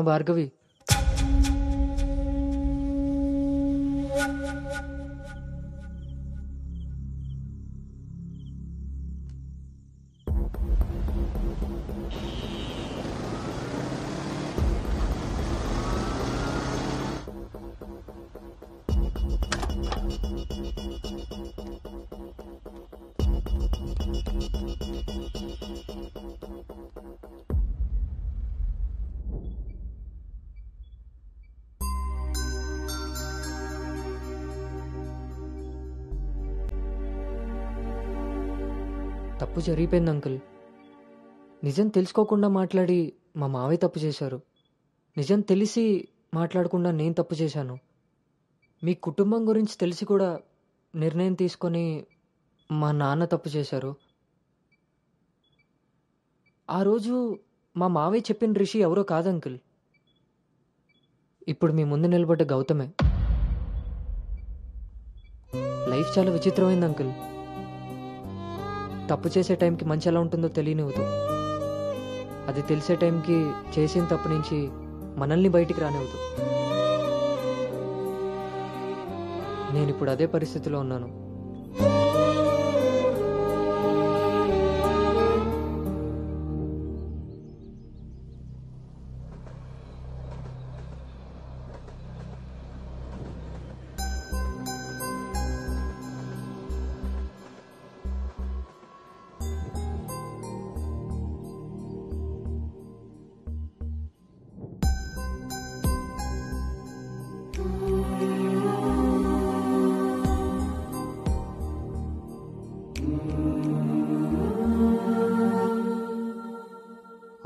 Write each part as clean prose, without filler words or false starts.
భార్గవి, తప్పు జరిగిపోయింది అంకుల్. నిజం తెలుసుకోకుండా మాట్లాడి మా మావయ్య తప్పు చేశారు. నిజం తెలిసి మాట్లాడకుండా నేను తప్పు చేశాను. మీ కుటుంబం గురించి తెలిసి కూడా నిర్ణయం తీసుకొని మా నాన్న తప్పు చేశారు. ఆ రోజు మా మావయ్య చెప్పిన రిషి ఎవరో కాదు అంకుల్, ఇప్పుడు మీ ముందు నిలబడ్డ గౌతమే. లైఫ్ చాలా విచిత్రమైంది అంకుల్. తప్పు చేసే టైంకి మంచి ఎలా ఉంటుందో తెలియనివ్వదు. అది తెలిసే టైంకి చేసిన తప్పు నుంచి మనల్ని బయటికి రానివ్వదు. నేను ఇప్పుడు అదే పరిస్థితిలో ఉన్నాను.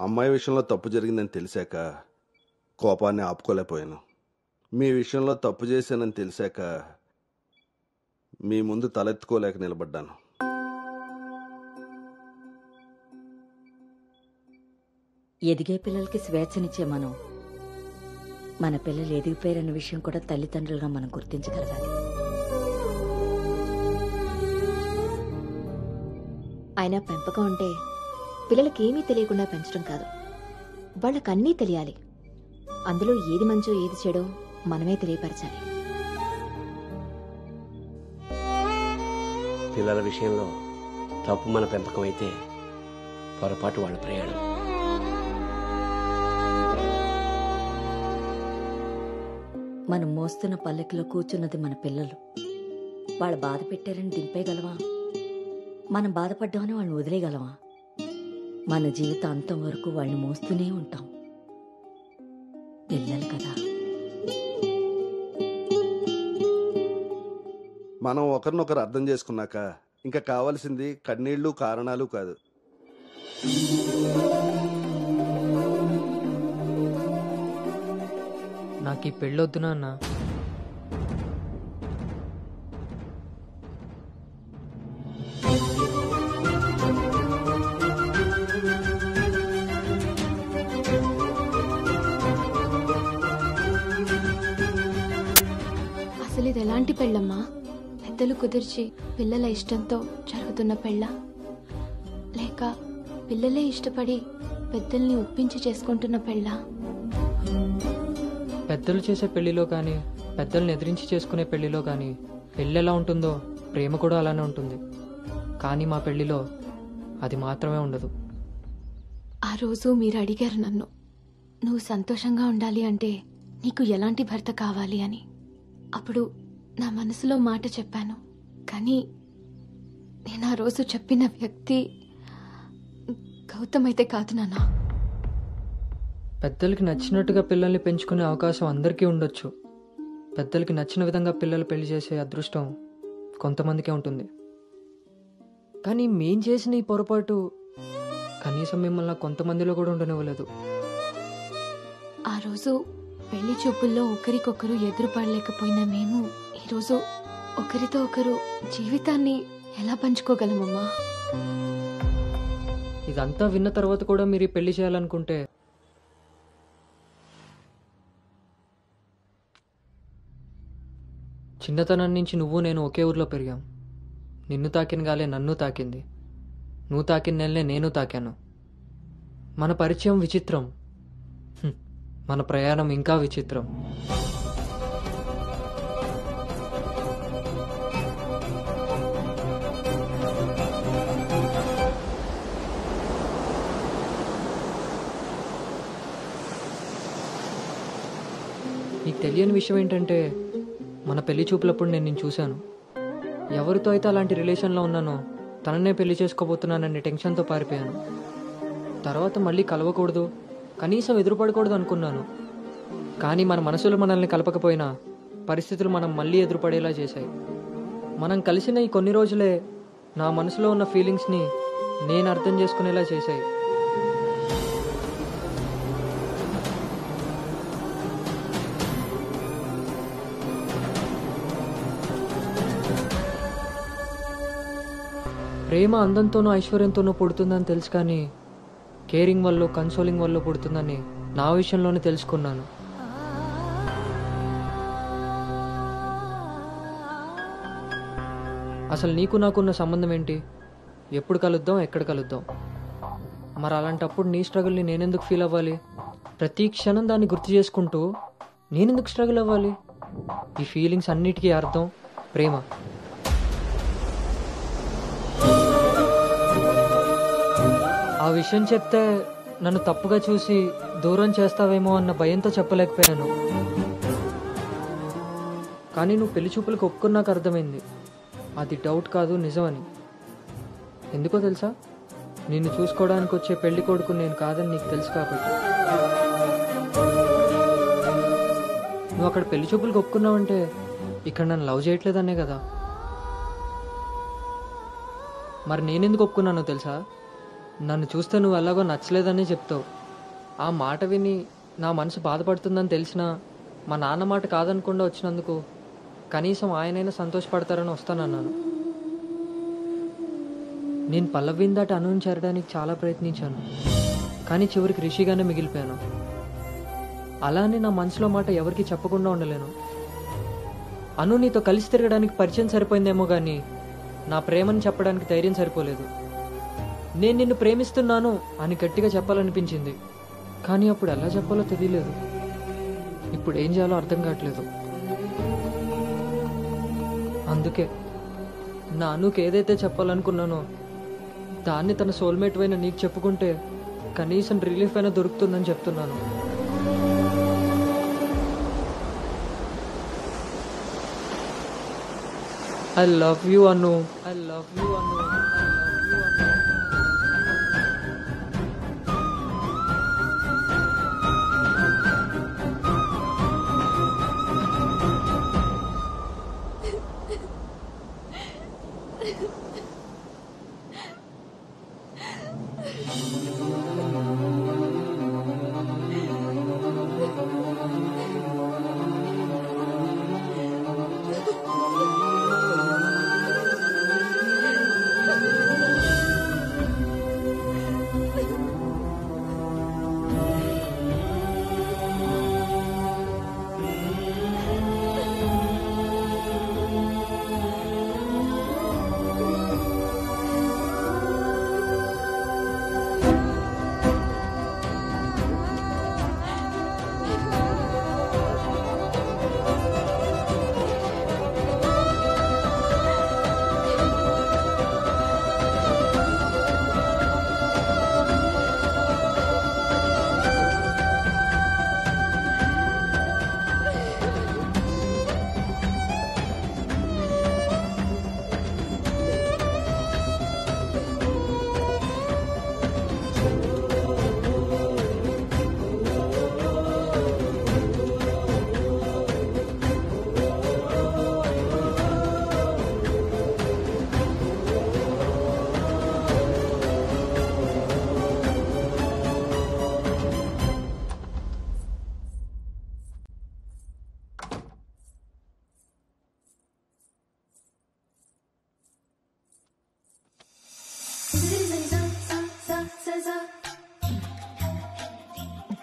అమ్మాయి విషయంలో తప్పు జరిగిందని తెలిసాక కోపాన్ని ఆపుకోలేకపోయాను. మీ విషయంలో తప్పు చేశానని తెలిసాక మీ ముందు తలెత్తుకోలేక నిలబడ్డాను. ఎదిగే పిల్లలకి స్వేచ్ఛనిచ్చే మనం మన పిల్లలు ఎదిగిపోయారన్న విషయం కూడా తల్లిదండ్రులుగా మనం గుర్తించగలగాలి. అయినా పెంపకం అంటే పిల్లలకి ఏమీ తెలియకుండా పెంచడం కాదు, వాళ్ళకన్నీ తెలియాలి. అందులో ఏది మంచో ఏది చెడో మనమే తెలియపరచాలి. పిల్లల విషయంలో తప్పు మన పెంపకం అయితే పొరపాటు వాళ్ళ ప్రయాణం. మనం మోస్తున్న పల్లెకిలో కూర్చున్నది మన పిల్లలు. వాళ్ళు బాధ పెట్టారని దింపేయగలవా? మనం బాధపడ్డామని వాళ్ళని వదిలేయగలవా? మన జీవితాంతం వరకు వాళ్ళని మోస్తూనే ఉంటాం. పిల్లలు కదా. మనం ఒకరినొకరు అర్థం చేసుకున్నాక ఇంకా కావాల్సింది కన్నీళ్లు కారణాలు కాదు. నాకు ఈ పెళ్ళొద్దు నాన్న. అసలు ఇది ఎలాంటి పెళ్ళమ్మా? పెద్దలు కుదిర్చి పిల్లల ఇష్టంతో జరుగుతున్న పెళ్ళ, లేక పిల్లలే ఇష్టపడి పెద్దల్ని ఒప్పించి చేసుకుంటున్న పెళ్ళ? పెద్దలు చేసే పెళ్లిలో కానీ పెద్దల్ని ఎదిరించి చేసుకునే పెళ్లిలో కానీ పెళ్ళి ఎలా ఉంటుందో ప్రేమ కూడా అలానే ఉంటుంది. కానీ మా పెళ్లిలో అది మాత్రమే ఉండదు. ఆ రోజు మీరు అడిగారు నన్ను, నువ్వు సంతోషంగా ఉండాలి అంటే నీకు ఎలాంటి భర్త కావాలి అని. అప్పుడు నా మనసులో మాట చెప్పాను. కానీ నేను ఆ రోజు చెప్పిన వ్యక్తి గౌతమ్ అయితే కాదు నాన్న. పెద్దలకి నచ్చినట్టుగా పిల్లల్ని పెంచుకునే అవకాశం అందరికీ ఉండొచ్చు. పెద్దలకి నచ్చిన విధంగా పిల్లలు పెళ్లి చేసే అదృష్టం కొంతమందికే ఉంటుంది. కానీ మేం చేసిన ఈ పొరపాటు కనీసం మిమ్మల్ని కొంతమందిలో కూడా ఉండనివ్వలేదు. ఆ రోజు పెళ్లి చూపుల్లో ఒకరికొకరు ఎదురుపడలేకపోయినా మేము ఈరోజు ఒకరితో ఒకరు జీవితాన్ని ఎలా పంచుకోగలమమ్మా? ఇదంతా విన్న తర్వాత కూడా మీరు ఈ పెళ్లి చేయాలనుకుంటే చిన్నతనం నుంచి నువ్వు నేను ఒకే ఊర్లో పెరిగాం. నిన్ను తాకిన గాలే నన్ను తాకింది, నువ్వు తాకిన నెలనే నేను తాకాను. మన పరిచయం విచిత్రం. మన ప్రయాణం ఇంకా విచిత్రం. నీకు తెలియని విషయం ఏంటంటే మన పెళ్లి చూపులప్పుడు నేను నిన్ను చూశాను. ఎవరితో అయితే అలాంటి రిలేషన్లో ఉన్నానో తననే పెళ్లి చేసుకోబోతున్నానని టెన్షన్తో పారిపోయాను. తర్వాత మళ్ళీ కలవకూడదు, కనీసం ఎదురుపడకూడదు అనుకున్నాను. కానీ మన మనసులు మనల్ని కలపకపోయినా పరిస్థితులు మనం మళ్ళీ ఎదురుపడేలా చేశాయి. మనం కలిసిన ఈ కొన్ని రోజులే నా మనసులో ఉన్న ఫీలింగ్స్ని నేను అర్థం చేసుకునేలా చేశాయి. ప్రేమ అందంతోనూ ఐశ్వర్యంతోనూ పుడుతుందని తెలుసు, కానీ కేరింగ్ వల్ల కన్సోలింగ్ వల్ల పుడుతుందని నా విషయంలోనే తెలుసుకున్నాను. అసలు నీకు నాకున్న సంబంధం ఏంటి? ఎప్పుడు కలుద్దాం, ఎక్కడ కలుద్దాం? మరి అలాంటప్పుడు నీ స్ట్రగుల్ని నేనెందుకు ఫీల్ అవ్వాలి? ప్రతి క్షణం దాన్ని గుర్తు చేసుకుంటూ నేనెందుకు స్ట్రగుల్ అవ్వాలి? ఈ ఫీలింగ్స్ అన్నిటికీ అర్థం ప్రేమ. ఆ విషయం చెప్తే నన్ను తప్పుగా చూసి దూరం చేస్తావేమో అన్న భయంతో చెప్పలేకపోయాను. కానీ నువ్వు పెళ్లి చూపులకు ఒప్పుకున్నాక అర్థమైంది అది డౌట్ కాదు, నిజమని. ఎందుకో తెలుసా? నిన్ను చూసుకోవడానికి వచ్చే పెళ్లి కొడుకు నేను కాదని నీకు తెలుసు కాబట్టి. నువ్వు అక్కడ పెళ్లి చూపులకు ఒప్పుకున్నావంటే ఇక్కడ నన్ను లవ్ చేయట్లేదనే కదా. మరి నేనెందుకు ఒప్పుకున్నానో తెలుసా? నన్ను చూస్తే నువ్వు ఎలాగో నచ్చలేదని చెప్తావు. ఆ మాట విని నా మనసు బాధపడుతుందని తెలిసినా మా నాన్న మాట కాదనకుండా వచ్చినందుకు కనీసం ఆయనైనా సంతోషపడతారని వస్తానన్నాను. నేను పల్లవిని దాటి అనుని చేరడానికి చాలా ప్రయత్నించాను, కానీ చివరికి రిషిగానే మిగిలిపోయాను. అలానే నా మనసులో మాట ఎవరికి చెప్పకుండా ఉండలేను. అను నీతో కలిసి తిరగడానికి పరిచయం సరిపోయిందేమో కానీ నా ప్రేమని చెప్పడానికి ధైర్యం సరిపోలేదు. నేను నిన్ను ప్రేమిస్తున్నాను అని గట్టిగా చెప్పాలనిపించింది, కానీ అప్పుడు ఎలా చెప్పాలో తెలియలేదు. ఇప్పుడు ఏం చేయాలో అర్థం కావట్లేదు. అందుకే నా అనుకి ఏదైతే చెప్పాలనుకున్నానో దాన్ని తన సోల్మేట్ అయిన నీకు చెప్పుకుంటే కనీసం రిలీఫ్ అయినా దొరుకుతుందని చెప్తున్నాను. I love you Anu. I love you Anu.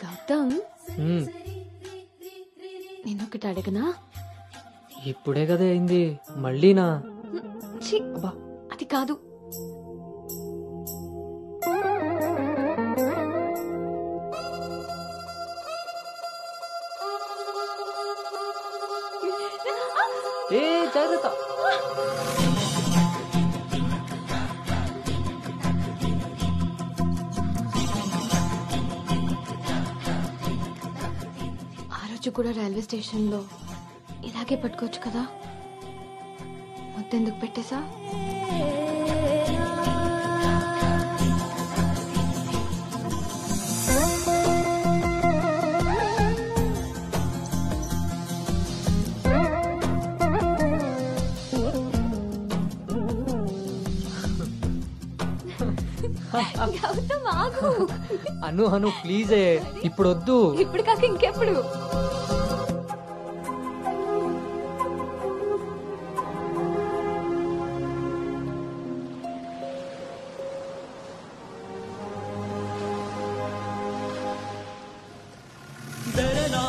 Gautam, నేనొకటి అడగనా? ఇప్పుడే కదా అయింది, మళ్ళీనా? ఛీ, అది కాదు. జాగ్రత్త. ఆ రోజు కూడా రైల్వే స్టేషన్లో ఇలాగే పట్టుకోవచ్చు కదా, మొత్తెందుకు పెట్టేశా? గౌతమ్ ఆగు. అను ప్లీజ్, ఇప్పుడు వద్దు. ఇప్పుడు కాక ఇంకెప్పుడు? దరనా